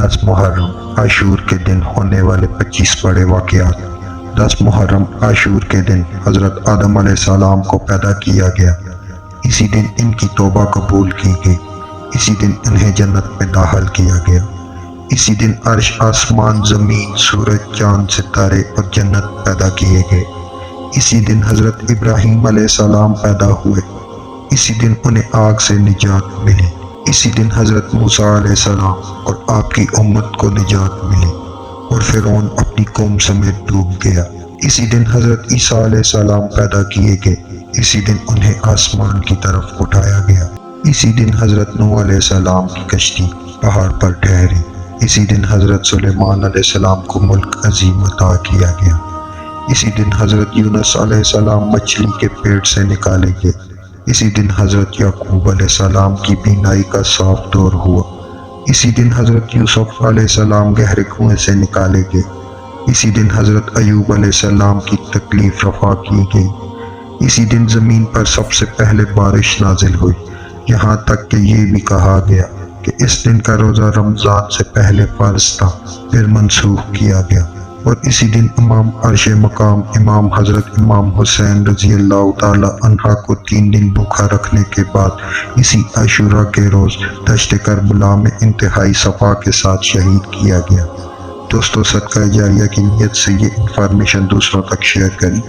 10 محرم عاشور کے دن ہونے والے 25 بڑے واقعات۔ 10 محرم عاشور کے دن حضرت آدم علیہ السلام کو پیدا کیا گیا۔ اسی دن ان کی توبہ قبول کی گئی۔ اسی دن انہیں جنت میں داخل کیا گیا۔ اسی دن عرش، آسمان، زمین، سورج، چاند، ستارے اور جنت پیدا کیے گئے۔ اسی دن حضرت ابراہیم علیہ السلام پیدا ہوئے۔ اسی دن انہیں آگ سے نجات ملی۔ اسی دن حضرت موسیٰ علیہ السلام اور آپ کی امت کو نجات ملی اور فرعون اپنی قوم سمیت ڈوب گیا۔ اسی دن حضرت عیسیٰ علیہ السلام پیدا کیے گئے۔ اسی دن انہیں آسمان کی طرف اٹھایا گیا۔ اسی دن حضرت نوح علیہ السلام کی کشتی پہاڑ پر ٹھہری۔ اسی دن حضرت سلیمان علیہ السلام کو ملک عظیم عطا کیا گیا۔ اسی دن حضرت یونس علیہ السلام مچھلی کے پیٹ سے نکالے گئے۔ اسی دن حضرت یعقوب علیہ السلام کی بینائی کا صاف دور ہوا۔ اسی دن حضرت یوسف علیہ السلام گہرے کنویں سے نکالے گئے۔ اسی دن حضرت ایوب علیہ السلام کی تکلیف رفع کی گئی۔ اسی دن زمین پر سب سے پہلے بارش نازل ہوئی، یہاں تک کہ یہ بھی کہا گیا کہ اس دن کا روزہ رمضان سے پہلے فرض تھا، پھر منسوخ کیا گیا۔ اور اسی دن امام عرش مقام امام حضرت امام حسین رضی اللہ تعالی عنہ کو 3 دن بھوکا رکھنے کے بعد اسی عاشورہ کے روز دشت کربلا میں انتہائی صفا کے ساتھ شہید کیا گیا۔ دوستو، صدقہ جاریہ کی نیت سے یہ انفارمیشن دوسروں تک شیئر کریں۔